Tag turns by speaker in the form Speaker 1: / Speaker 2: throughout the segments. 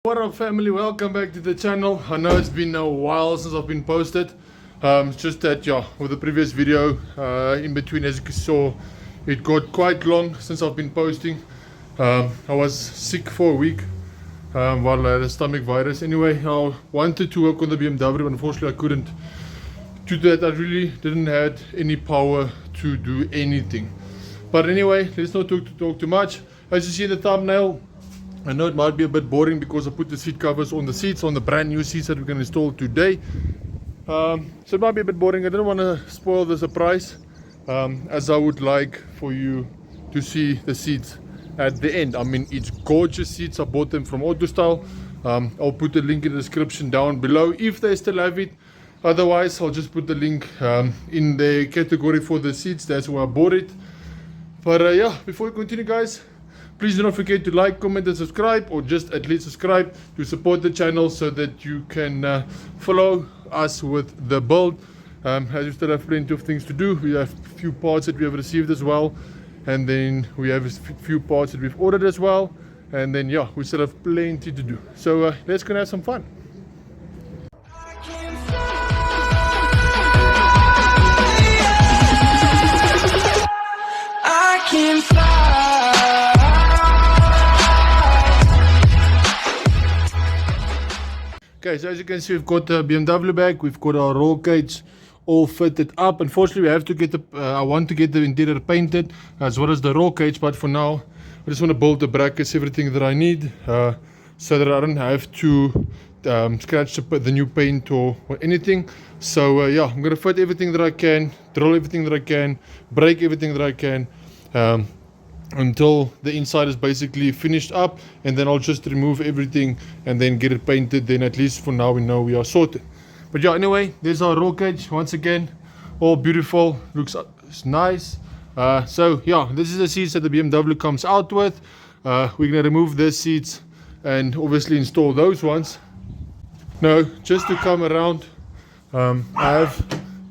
Speaker 1: What up family, welcome back to the channel. I know it's been a while since I've been posted. It's just that with the previous video in between, as you saw, it got quite long since I've been posting. I was sick for a week while I had a stomach virus. Anyway, I wanted to work on the BMW, but unfortunately I couldn't. Due to that, I really didn't have any power to do anything. But anyway, let's not talk too much. As you see in the thumbnail, I know it might be a bit boring because I put the seat covers on the seats, on the brand new seats that we're going to install today. So it might be a bit boring. I didn't want to spoil the surprise, as I would like for you to see the seats at the end. I mean, it's gorgeous seats. I bought them from AutoStyle. I'll put the link in the description down below if they still have it. Otherwise, I'll just put the link in the category for the seats. That's where I bought it. But yeah, before we continue, guys, please do not forget to like, comment and subscribe, or just at least subscribe to support the channel so that you can follow us with the build. As we still have plenty of things to do. We have a few parts that we have received as well, and then we have a few parts that we've ordered as well, and then yeah, we still have plenty to do. So let's go and have some fun. Okay, so as you can see, we've got the BMW back. We've got our roll cage all fitted up. Unfortunately, we have to get the I want to get the interior painted as well as the roll cage, but for now I just want to build the brackets, everything that I need, so that I don't have to scratch the new paint or anything. So yeah, I'm gonna fit everything that I can, drill everything that I can, break everything that I can, until the inside is basically finished up, and then I'll just remove everything and then get it painted. Then at least for now we know we are sorted. But yeah, anyway, there's our roll cage once again, all beautiful, looks nice. So yeah, this is the seats that the BMW comes out with. We're gonna remove the seats and obviously install those ones. Now, just to come around, I have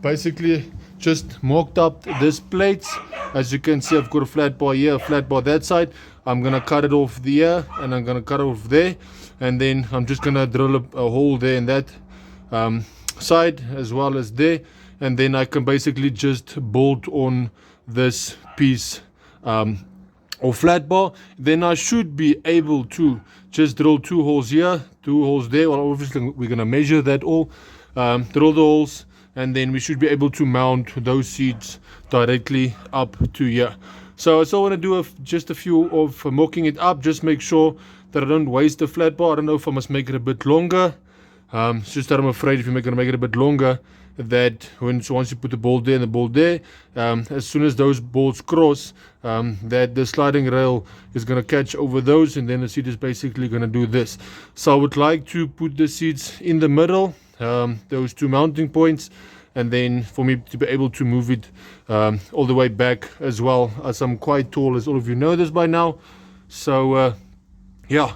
Speaker 1: basically just mocked up this plates. As you can see, I've got a flat bar here, a flat bar that side. I'm gonna cut it off here, and I'm gonna cut it off there, and then I'm just gonna drill a hole there in that side as well as there, and then I can basically just bolt on this piece of flat bar. Then I should be able to just drill 2 holes here, 2 holes there. Well, obviously we're gonna measure that all, drill the holes, and then we should be able to mount those seats directly up to here. So I still want to do just a few of mocking it up. Just make sure that I don't waste the flat bar. I don't know if I must make it a bit longer. It's just that I'm afraid if you're going to make it a bit longer, that once you put the bolt there and the bolt there, as soon as those bolts cross, that the sliding rail is going to catch over those, and then the seat is basically going to do this. So I would like to put the seats in the middle, those 2 mounting points, and then for me to be able to move it all the way back as well, as I'm quite tall, as all of you know this by now. So yeah,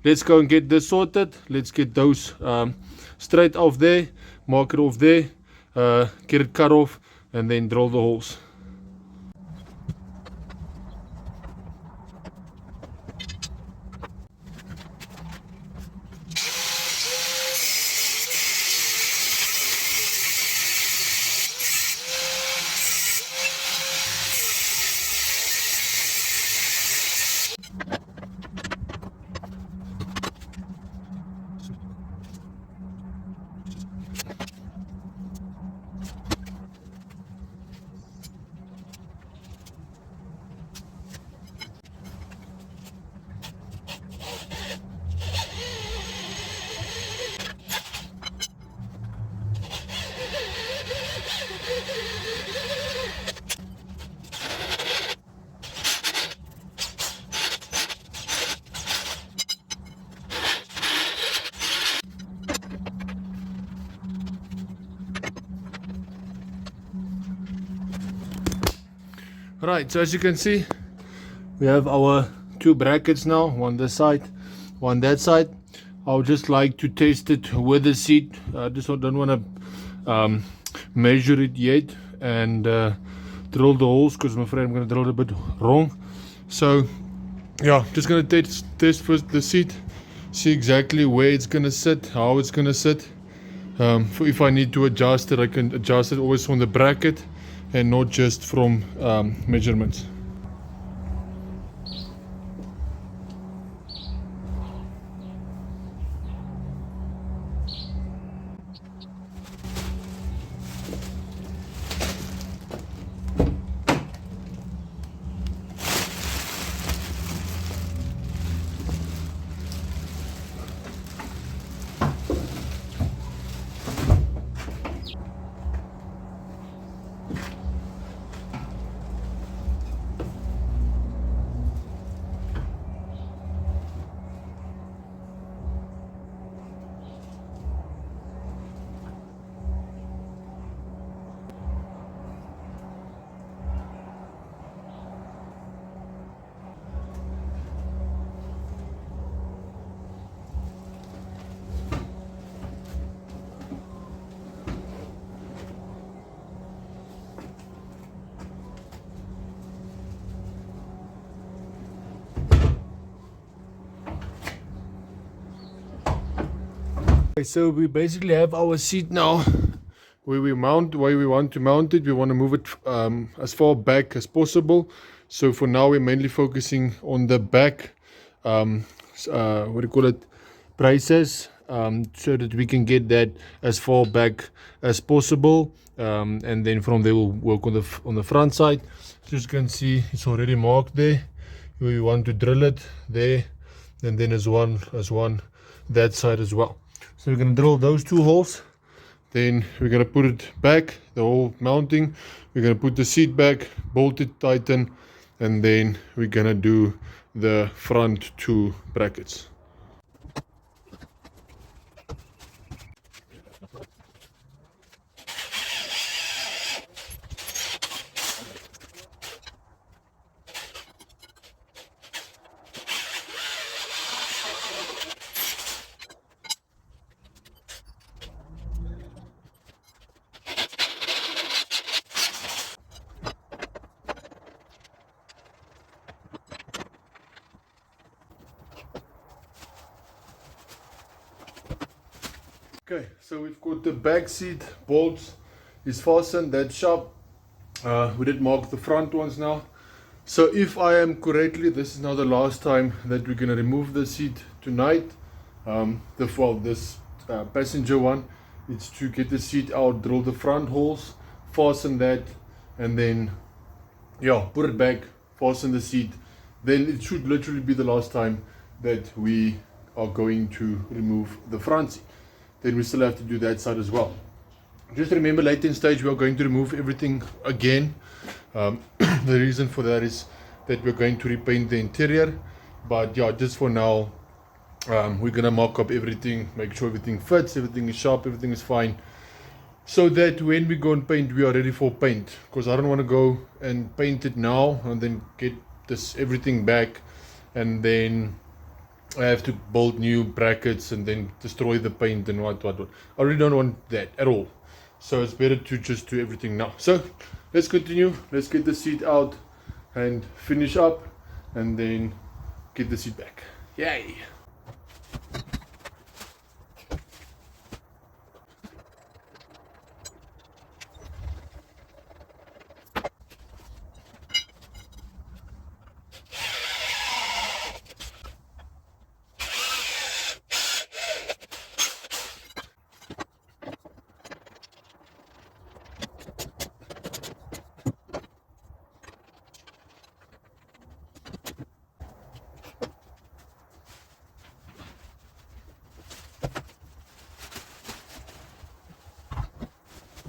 Speaker 1: let's go and get this sorted. Let's get those straight off there, mark it off there, get it cut off, and then drill the holes. Right, so as you can see, we have our 2 brackets now, one this side, one that side. I would just like to test it with the seat. I just don't want to measure it yet and drill the holes, because I'm afraid I'm going to drill it a bit wrong. So yeah, just going to test first the seat see exactly where it's gonna sit, how it's gonna sit. For if I need to adjust it, I can adjust it always from the bracket and not just from measurements. Okay, so we basically have our seat now where we want to mount it. We want to move it as far back as possible. So for now we're mainly focusing on the back what do you call it, braces, so that we can get that as far back as possible, and then from there we'll work on the front side. So as you can see, it's already marked there. We want to drill it there, and then as one that side as well. So we're going to drill those 2 holes, then we're going to put it back, the whole mounting. We're going to put the seat back, bolt it, tighten, and then we're going to do the front 2 brackets. Okay, so we've got the back seat bolts is fastened, that's sharp. We did mark the front ones now. So if I am correctly, this is now the last time that we're going to remove the seat tonight. This passenger one, it's to get the seat out, drill the front holes, fasten that, and then put it back, fasten the seat. Then it should literally be the last time that we are going to remove the front seat. Then we still have to do that side as well. Just remember, later in stage we are going to remove everything again. The reason for that is that we're going to repaint the interior, but yeah, just for now we're gonna mock up everything, make sure everything fits, everything is sharp, everything is fine, so that when we go and paint, we are ready for paint. Because I don't want to go and paint it now and then get this everything back, and then I have to build new brackets and then destroy the paint and what. I really don't want that at all. So it's better to just do everything now. So let's continue. Let's get the seat out and finish up, and then get the seat back. Yay!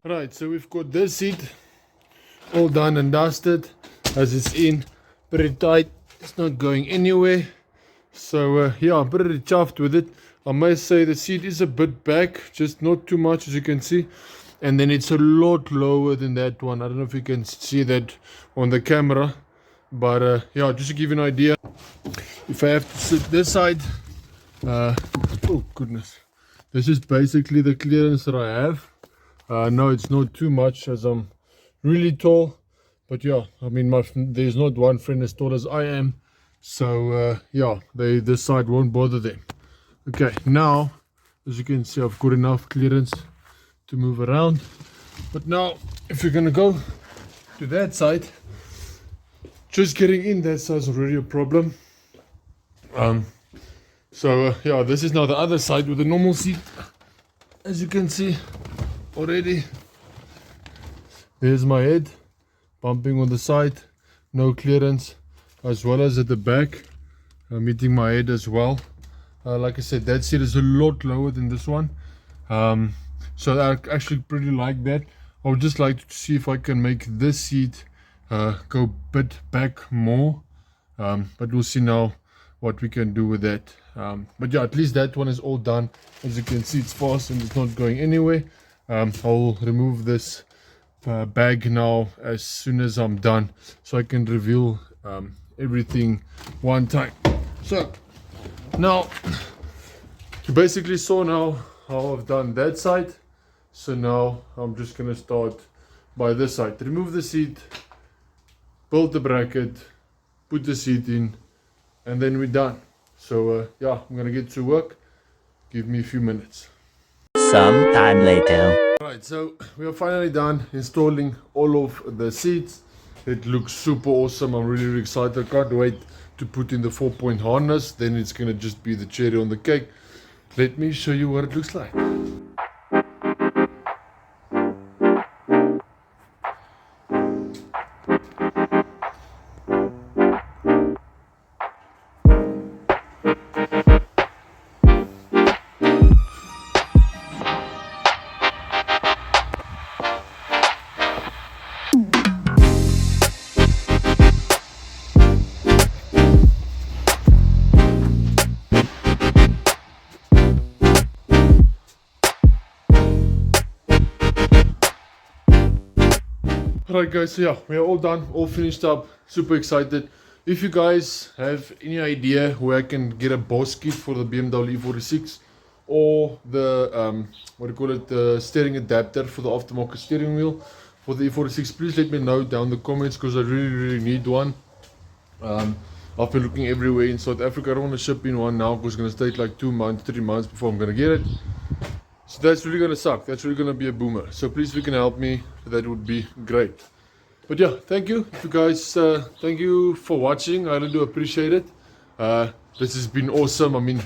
Speaker 1: Right, so we've got this seat all done and dusted, as it's in pretty tight. It's not going anywhere. So yeah, I'm pretty chuffed with it. I must say the seat is a bit back, just not too much, as you can see. And then it's a lot lower than that one. I don't know if you can see that on the camera, but yeah, just to give you an idea, if I have to sit this side, oh goodness, this is basically the clearance that I have. No, it's not too much, as I'm really tall, but yeah, I mean, there's not one friend as tall as I am, so yeah, this side won't bother them. Okay, now as you can see, I've got enough clearance to move around. But now if you're gonna go to that side, just getting in that side is already a problem. Yeah, this is now the other side with the normal seat. As you can see already, there's my head bumping on the side, no clearance, as well as at the back, meeting my head as well. Like I said, that seat is a lot lower than this one, so I actually pretty like that. I would just like to see if I can make this seat go a bit back more, but we'll see now what we can do with that. But yeah, at least that one is all done. As you can see, it's fast and it's not going anywhere. I'll remove this bag now as soon as I'm done, so I can reveal everything one time. So now you basically saw now how I've done that side. So now I'm just gonna start by this side. Remove the seat, build the bracket, put the seat in, and then we're done. So yeah, I'm gonna get to work. Give me a few minutes.
Speaker 2: Some time later.
Speaker 1: Right, so we are finally done installing all of the seats. It looks super awesome. I'm really, really excited. I can't wait to put in the 4-point harness. Then it's gonna just be the cherry on the cake. Let me show you what it looks like. Alright guys, so yeah, we are all done, all finished up, super excited. If you guys have any idea where I can get a boss kit for the BMW E46 or the, what do you call it, the steering adapter for the aftermarket steering wheel for the E46, please let me know down in the comments, because I really, really need one. I've been looking everywhere in South Africa. I don't want to ship in one now because it's going to take like 2 months, 3 months before I'm going to get it. So that's really going to suck. That's really going to be a boomer. So please, if you can help me, that would be great. But yeah, thank you. If you guys, thank you for watching. I really do appreciate it. This has been awesome. I mean,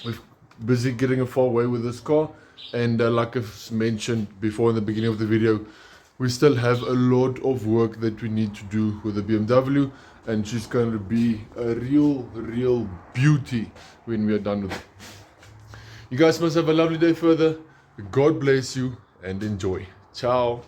Speaker 1: we're busy getting a far away with this car. And like I've mentioned before in the beginning of the video, we still have a lot of work that we need to do with the BMW. And she's going to be a real beauty when we are done with it. You guys must have a lovely day further. God bless you and enjoy. Ciao.